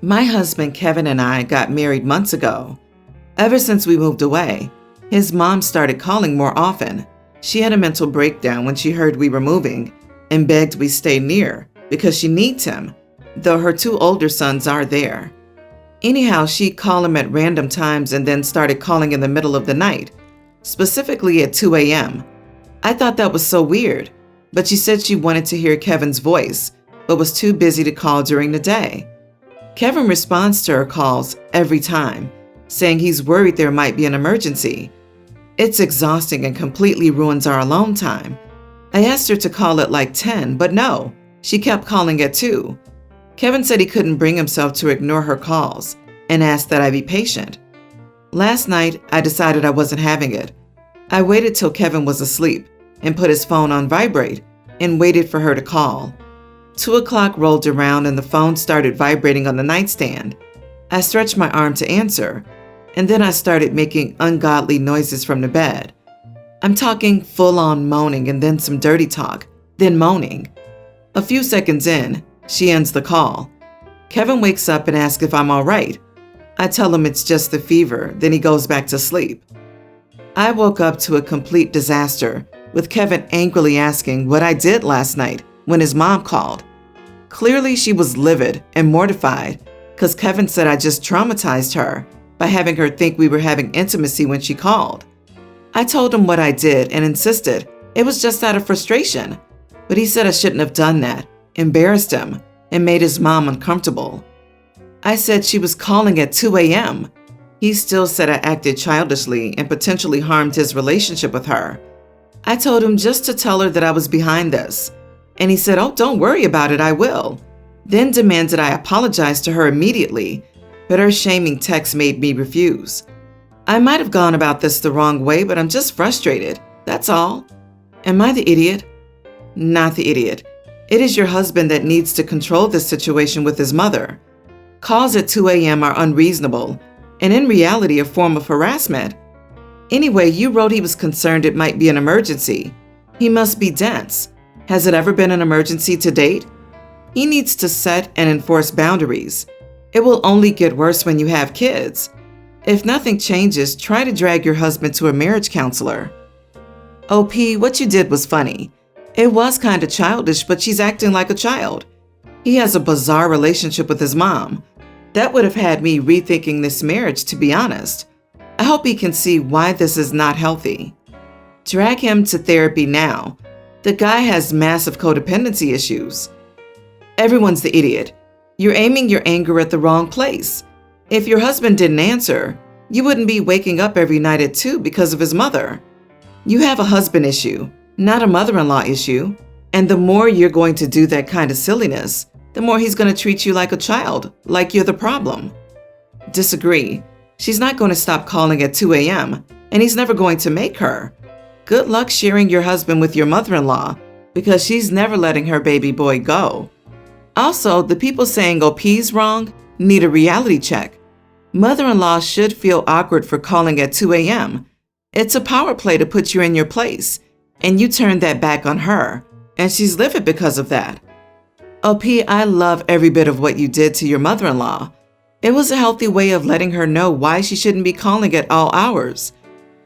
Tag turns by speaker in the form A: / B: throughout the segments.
A: My husband Kevin and I got married months ago. Ever since we moved away, his mom started calling more often. She had a mental breakdown when she heard we were moving and begged we stay near because she needs him, though her two older sons are there. Anyhow, she'd call him at random times and then started calling in the middle of the night, specifically at 2 a.m. I thought that was so weird, but she said she wanted to hear Kevin's voice, but was too busy to call during the day. Kevin responds to her calls every time, saying he's worried there might be an emergency. It's exhausting and completely ruins our alone time. I asked her to call at like 10, but no, she kept calling at 2. Kevin said he couldn't bring himself to ignore her calls and asked that I be patient. Last night, I decided I wasn't having it. I waited till Kevin was asleep and put his phone on vibrate and waited for her to call. 2 o'clock rolled around and the phone started vibrating on the nightstand. I stretched my arm to answer, and then I started making ungodly noises from the bed. I'm talking full-on moaning and then some dirty talk, then moaning. A few seconds in, she ends the call. Kevin wakes up and asks if I'm all right. I tell him it's just the fever, then he goes back to sleep. I woke up to a complete disaster, with Kevin angrily asking what I did last night when his mom called. Clearly, she was livid and mortified because Kevin said I just traumatized her by having her think we were having intimacy when she called. I told him what I did and insisted it was just out of frustration, but he said I shouldn't have done that, embarrassed him, and made his mom uncomfortable. I said she was calling at 2 a.m. He still said I acted childishly and potentially harmed his relationship with her. I told him just to tell her that I was behind this, and he said, "Oh, don't worry about it, I will." Then demanded I apologize to her immediately, but her shaming text made me refuse. I might have gone about this the wrong way, but I'm just frustrated, that's all. Am I the idiot? Not the idiot. It is your husband that needs to control this situation with his mother. Calls at 2 a.m. are unreasonable, and in reality a form of harassment. Anyway, you wrote he was concerned it might be an emergency. He must be dense. Has it ever been an emergency to date? He needs to set and enforce boundaries. It will only get worse when you have kids. If nothing changes, try to drag your husband to a marriage counselor. OP, what you did was funny. It was kind of childish, but she's acting like a child. He has a bizarre relationship with his mom. That would have had me rethinking this marriage, to be honest. I hope he can see why this is not healthy. Drag him to therapy now. The guy has massive codependency issues. Everyone's the idiot. You're aiming your anger at the wrong place. If your husband didn't answer, you wouldn't be waking up every night at 2 because of his mother. You have a husband issue, not a mother-in-law issue. And the more you're going to do that kind of silliness, the more he's going to treat you like a child, like you're the problem. Disagree. She's not going to stop calling at 2 a.m., and he's never going to make her. Good luck sharing your husband with your mother-in-law, because she's never letting her baby boy go. Also, the people saying OP's wrong need a reality check. Mother-in-law should feel awkward for calling at 2 a.m. It's a power play to put you in your place, and you turned that back on her, and she's livid because of that. OP, I love every bit of what you did to your mother-in-law. It was a healthy way of letting her know why she shouldn't be calling at all hours.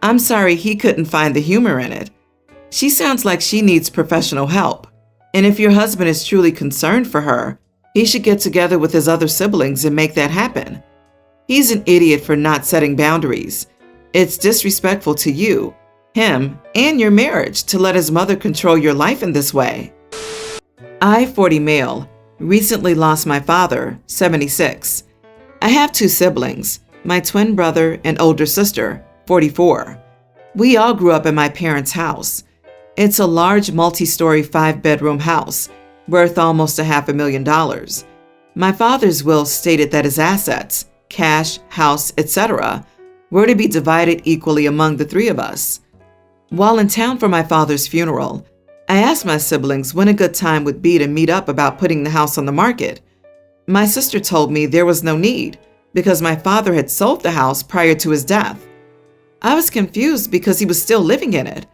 A: I'm sorry he couldn't find the humor in it. She sounds like she needs professional help. And if your husband is truly concerned for her, he should get together with his other siblings and make that happen. He's an idiot for not setting boundaries. It's disrespectful to you, him, and your marriage to let his mother control your life in this way. I, 40 male, recently lost my father, 76. I have 2 siblings, my twin brother and older sister, 44. We all grew up in my parents' house. It's a large multi-story 5-bedroom house, worth almost $500,000. My father's will stated that his assets, cash, house, etc., were to be divided equally among the 3 of us. While in town for my father's funeral, I asked my siblings when a good time would be to meet up about putting the house on the market. My sister told me there was no need because my father had sold the house prior to his death. I was confused because he was still living in it.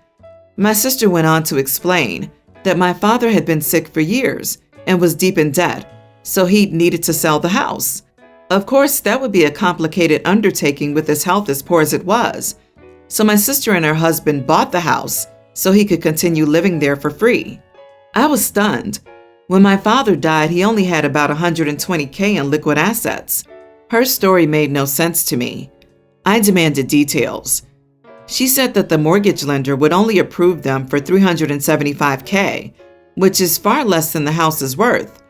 A: My sister went on to explain that my father had been sick for years and was deep in debt, so he needed to sell the house. Of course, that would be a complicated undertaking with his health as poor as it was. So my sister and her husband bought the house so he could continue living there for free. I was stunned. When my father died, he only had about $120K in liquid assets. Her story made no sense to me. I demanded details. She said that the mortgage lender would only approve them for $375K, which is far less than the house is worth.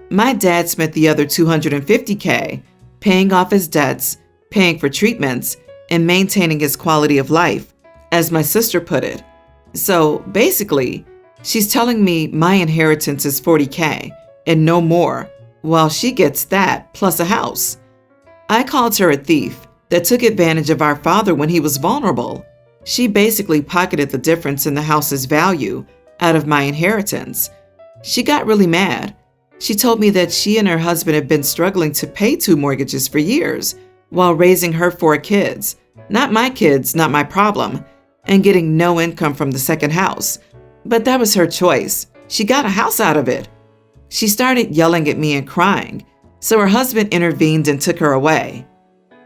A: My dad spent the other $250K paying off his debts, paying for treatments, and maintaining his quality of life, as my sister put it. So basically, she's telling me my inheritance is $40K and no more, while she gets that plus a house. I called her a thief that took advantage of our father when he was vulnerable. She basically pocketed the difference in the house's value out of my inheritance. She got really mad. She told me that she and her husband have been struggling to pay 2 mortgages for years while raising her 4 kids. Not my kids, not my problem, and getting no income from the second house. But that was her choice. She got a house out of it. She started yelling at me and crying, so her husband intervened and took her away.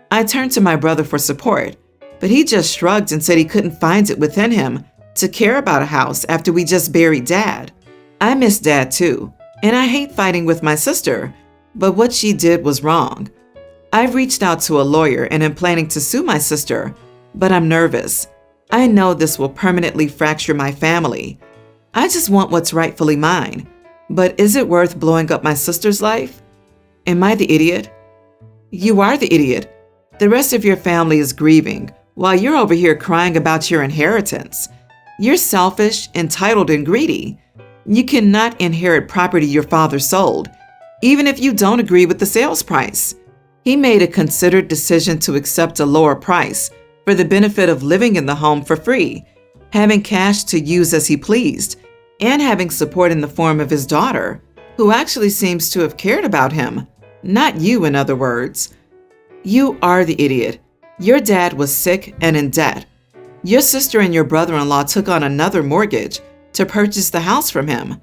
A: I turned to my brother for support, but he just shrugged and said he couldn't find it within him to care about a house after we just buried Dad. I miss Dad too, and I hate fighting with my sister, but what she did was wrong. I've reached out to a lawyer and am planning to sue my sister, but I'm nervous. I know this will permanently fracture my family. I just want what's rightfully mine. But is it worth blowing up my sister's life? Am I the idiot? You are the idiot. The rest of your family is grieving while you're over here crying about your inheritance. You're selfish, entitled, and greedy. You cannot inherit property your father sold, even if you don't agree with the sales price. He made a considered decision to accept a lower price for the benefit of living in the home for free, having cash to use as he pleased, and having support in the form of his daughter, who actually seems to have cared about him. Not you, in other words. You are the idiot. Your dad was sick and in debt. Your sister and your brother-in-law took on another mortgage to purchase the house from him.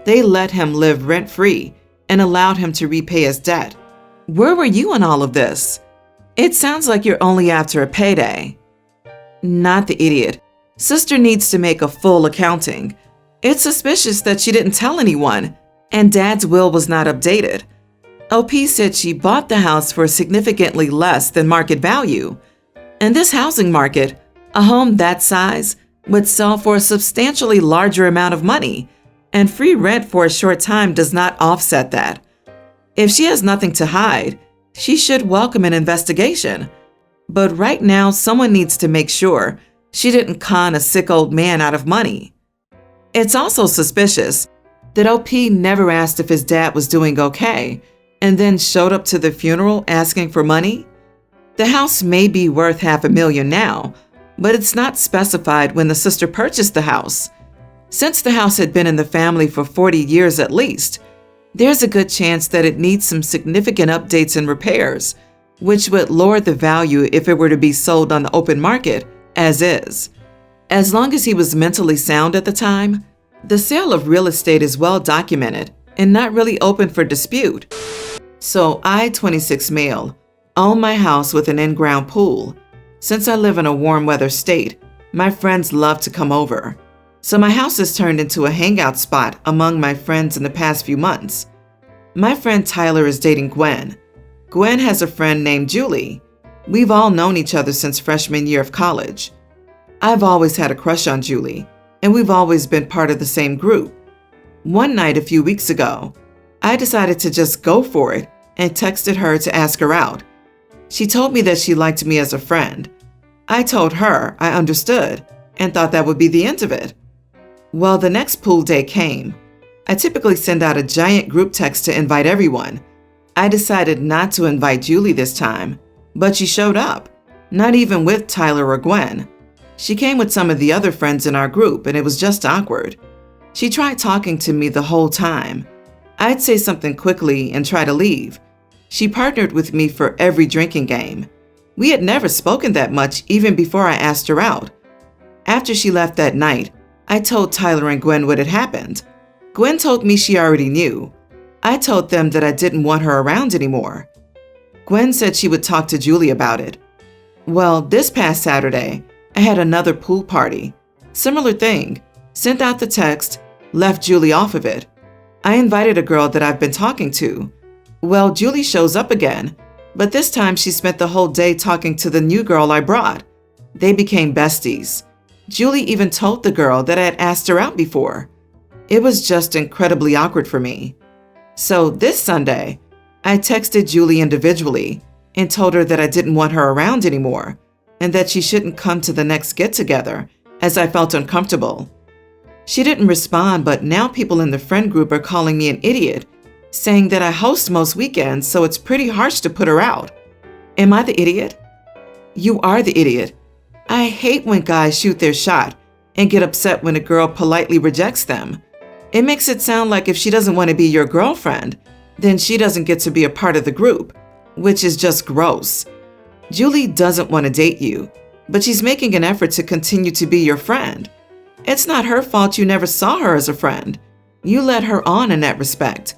A: They let him live rent-free and allowed him to repay his debt. Where were you in all of this? It sounds like you're only after a payday. Not the idiot. Sister needs to make a full accounting. It's suspicious that she didn't tell anyone, and Dad's will was not updated. OP said she bought the house for significantly less than market value. In this housing market, a home that size would sell for a substantially larger amount of money, and free rent for a short time does not offset that. If she has nothing to hide, she should welcome an investigation. But right now, someone needs to make sure she didn't con a sick old man out of money. It's also suspicious that OP never asked if his dad was doing okay and then showed up to the funeral asking for money. The house may be worth $500,000 now, but it's not specified when the sister purchased the house. Since the house had been in the family for 40 years at least, there's a good chance that it needs some significant updates and repairs, which would lower the value if it were to be sold on the open market as is. As long as he was mentally sound at the time, the sale of real estate is well documented and not really open for dispute. So I, 26 male, own my house with an in-ground pool. Since I live in a warm weather state, my friends love to come over. So my house has turned into a hangout spot among my friends in the past few months. My friend Tyler is dating Gwen. Gwen has a friend named Julie. We've all known each other since freshman year of college. I've always had a crush on Julie, and we've always been part of the same group. One night a few weeks ago, I decided to just go for it and texted her to ask her out. She told me that she liked me as a friend. I told her I understood and thought that would be the end of it. Well, the next pool day came. I typically send out a giant group text to invite everyone. I decided not to invite Julie this time, but she showed up, not even with Tyler or Gwen. She came with some of the other friends in our group, and it was just awkward. She tried talking to me the whole time. I'd say something quickly and try to leave. She partnered with me for every drinking game. We had never spoken that much even before I asked her out. After she left that night, I told Tyler and Gwen what had happened. Gwen told me she already knew. I told them that I didn't want her around anymore. Gwen said she would talk to Julie about it. Well, this past Saturday, I had another pool party. Similar thing. Sent out the text, left Julie off of it. I invited a girl that I've been talking to. Well, Julie shows up again, but this time she spent the whole day talking to the new girl I brought. They became besties. Julie even told the girl that I had asked her out before. It was just incredibly awkward for me. So this Sunday, I texted Julie individually and told her that I didn't want her around anymore and that she shouldn't come to the next get-together as I felt uncomfortable. She didn't respond, but now people in the friend group are calling me an idiot, saying that I host most weekends, so it's pretty harsh to put her out. Am I the idiot? You are the idiot. I hate when guys shoot their shot and get upset when a girl politely rejects them. It makes it sound like if she doesn't want to be your girlfriend, then she doesn't get to be a part of the group, which is just gross. Julie doesn't want to date you, but she's making an effort to continue to be your friend. It's not her fault you never saw her as a friend. You led her on in that respect.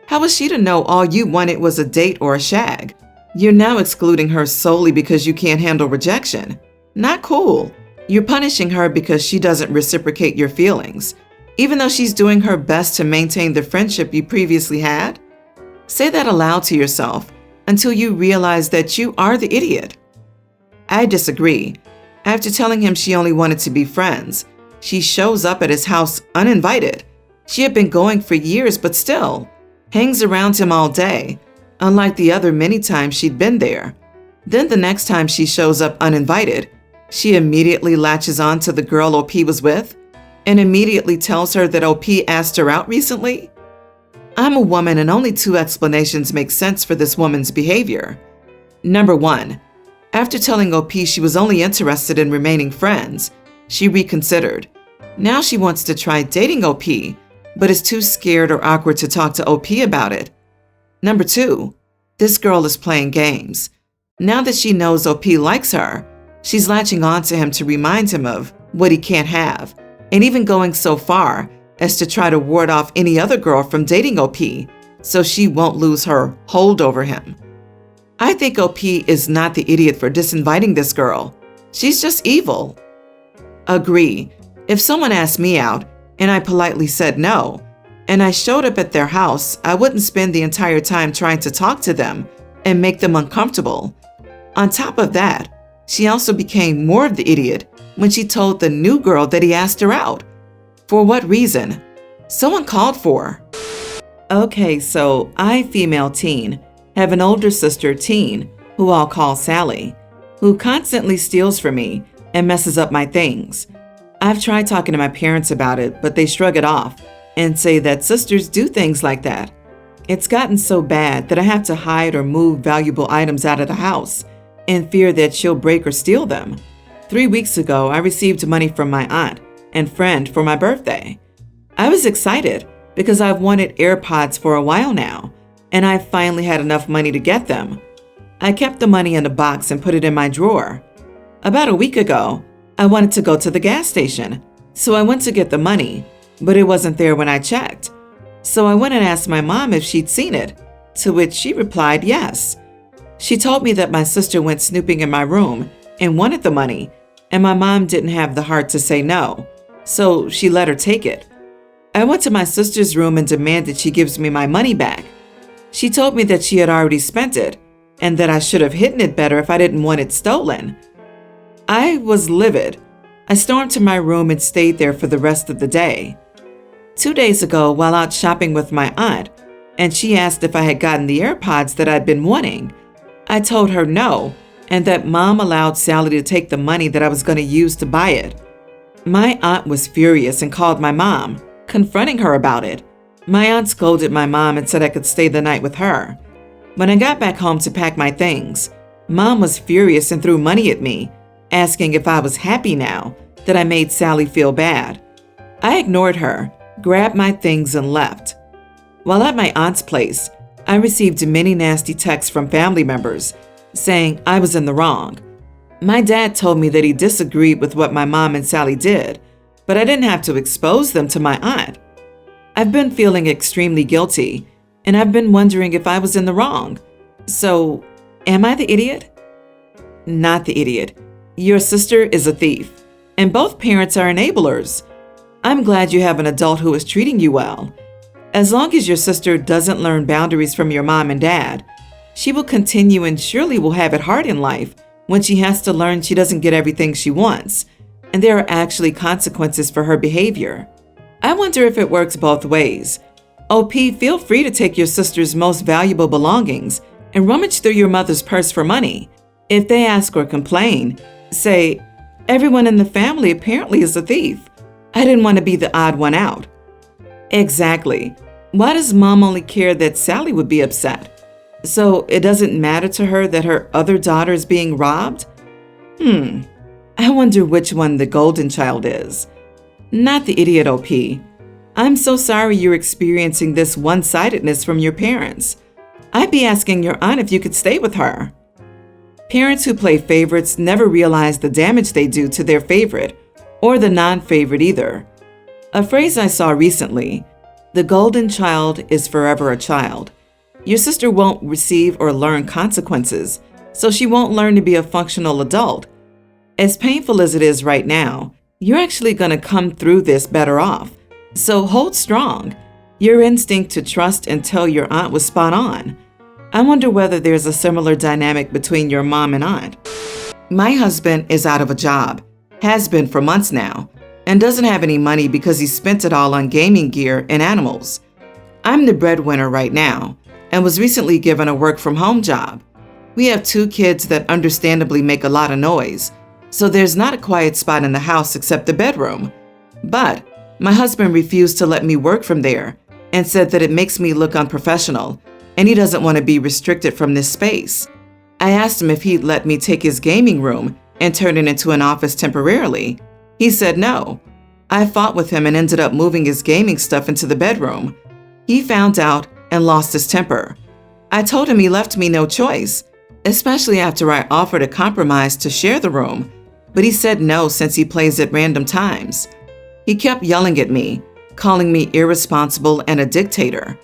A: How was she to know all you wanted was a date or a shag? You're now excluding her solely because you can't handle rejection. Not cool. You're punishing her because she doesn't reciprocate your feelings, even though she's doing her best to maintain the friendship you previously had. Say that aloud to yourself until you realize that you are the idiot. I disagree. After telling him she only wanted to be friends, she shows up at his house uninvited. She had been going for years, but still hangs around him all day, unlike the other many times she'd been there. Then the next time she shows up uninvited, she immediately latches on to the girl OP was with and immediately tells her that OP asked her out recently. I'm a woman and only two explanations make sense for this woman's behavior. Number one, after telling OP she was only interested in remaining friends, she reconsidered. Now she wants to try dating OP, but is too scared or awkward to talk to OP about it. Number two, this girl is playing games. Now that she knows OP likes her, she's latching on to him to remind him of what he can't have, and even going so far as to try to ward off any other girl from dating OP so she won't lose her hold over him. I think OP is not the idiot for disinviting this girl. She's just evil. Agree. If someone asked me out and I politely said no, and I showed up at their house, I wouldn't spend the entire time trying to talk to them and make them uncomfortable. On top of that, she also became more of the idiot when she told the new girl that he asked her out. For what reason? Someone called for her. Okay, so I, female teen, have an older sister, teen, who I'll call Sally, who constantly steals from me and messes up my things. I've tried talking to my parents about it, but they shrug it off and say that sisters do things like that. It's gotten so bad that I have to hide or move valuable items out of the house in fear that she'll break or steal them. 3 weeks ago, I received money from my aunt and friend for my birthday. I was excited because I've wanted AirPods for a while now, and I finally had enough money to get them. I kept the money in a box and put it in my drawer. About a week ago, I wanted to go to the gas station, so I went to get the money, but it wasn't there when I checked. So I went and asked my mom if she'd seen it, to which she replied yes. She told me that my sister went snooping in my room and wanted the money, and my mom didn't have the heart to say no, so she let her take it. I went to my sister's room and demanded she gives me my money back. She told me that she had already spent it, and that I should have hidden it better if I didn't want it stolen. I was livid. I stormed to my room and stayed there for the rest of the day. 2 days ago, while out shopping with my aunt, and she asked if I had gotten the AirPods that I'd been wanting, I told her no, and that Mom allowed Sally to take the money that I was going to use to buy it. My aunt was furious and called my mom, confronting her about it. My aunt scolded my mom and said I could stay the night with her. When I got back home to pack my things, Mom was furious and threw money at me, asking if I was happy now that I made Sally feel bad. I ignored her, grabbed my things, and left. While at my aunt's place, I received many nasty texts from family members saying I was in the wrong. My dad told me that he disagreed with what my mom and Sally did, but I didn't have to expose them to my aunt. I've been feeling extremely guilty, and I've been wondering if I was in the wrong. So, Am I the idiot? Not the idiot. Your sister is a thief, and both parents are enablers. I'm glad you have an adult who is treating you well. As long as your sister doesn't learn boundaries from your mom and dad, she will continue and surely will have it hard in life when she has to learn she doesn't get everything she wants, and there are actually consequences for her behavior. I wonder if it works both ways. OP, feel free to take your sister's most valuable belongings and rummage through your mother's purse for money. If they ask or complain, say, "Everyone in the family apparently is a thief. I didn't want to be the odd one out." Exactly. Why does mom only care that Sally would be upset? So it doesn't matter to her that her other daughter is being robbed? I wonder which one the golden child is. Not the idiot, OP. I'm so sorry you're experiencing this one-sidedness from your parents. I'd be asking your aunt if you could stay with her. Parents who play favorites never realize the damage they do to their favorite, or the non-favorite either. A phrase I saw recently, "The golden child is forever a child." Your sister won't receive or learn consequences, so she won't learn to be a functional adult. As painful as it is right now, you're actually going to come through this better off. So hold strong. Your instinct to trust and tell your aunt was spot on. I wonder whether there's a similar dynamic between your mom and aunt. My husband is out of a job, has been for months now, and doesn't have any money because he spent it all on gaming gear and animals. I'm the breadwinner right now and was recently given a work-from-home job. We have 2 kids that understandably make a lot of noise, so there's not a quiet spot in the house except the bedroom. But my husband refused to let me work from there and said that it makes me look unprofessional, and he doesn't want to be restricted from this space. I asked him if he'd let me take his gaming room and turn it into an office temporarily. He said no. I fought with him and ended up moving his gaming stuff into the bedroom. He found out and lost his temper. I told him he left me no choice, especially after I offered a compromise to share the room, but he said no since he plays at random times. He kept yelling at me, calling me irresponsible and a dictator.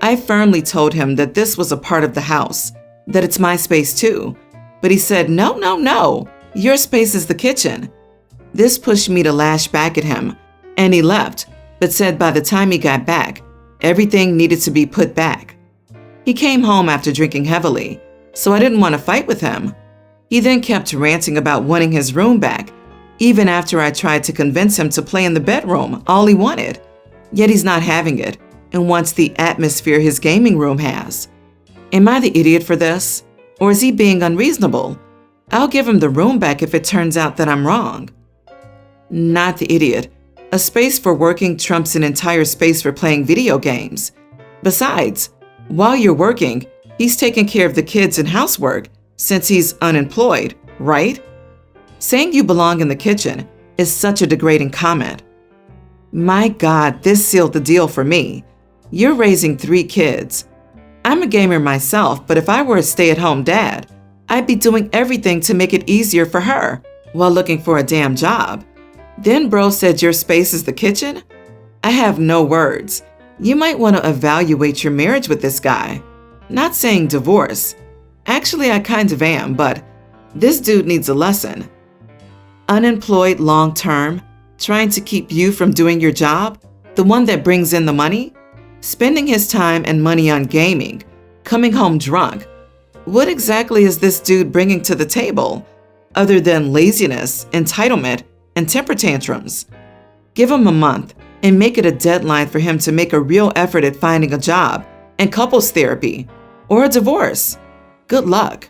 A: I firmly told him that this was a part of the house, that it's my space too, but he said, no, your space is the kitchen. This pushed me to lash back at him, and he left, but said by the time he got back, everything needed to be put back. He came home after drinking heavily, so I didn't want to fight with him. He then kept ranting about wanting his room back, even after I tried to convince him to play in the bedroom, all he wanted. Yet he's not having it and wants the atmosphere his gaming room has. Am I the idiot for this? Or is he being unreasonable? I'll give him the room back if it turns out that I'm wrong. Not the idiot. A space for working trumps an entire space for playing video games. Besides, while you're working, he's taking care of the kids and housework since he's unemployed, right? Saying you belong in the kitchen is such a degrading comment. My God, this sealed the deal for me. You're raising 3 kids. I'm a gamer myself, but if I were a stay-at-home dad, I'd be doing everything to make it easier for her while looking for a damn job. Then bro said your space is the kitchen? I have no words. You might want to evaluate your marriage with this guy. Not saying divorce. Actually, I kind of am, but this dude needs a lesson. Unemployed long-term, trying to keep you from doing your job, the one that brings in the money, spending his time and money on gaming, coming home drunk. What exactly is this dude bringing to the table, other than laziness, entitlement, and temper tantrums? Give him a month and make it a deadline for him to make a real effort at finding a job and couples therapy or a divorce. Good luck.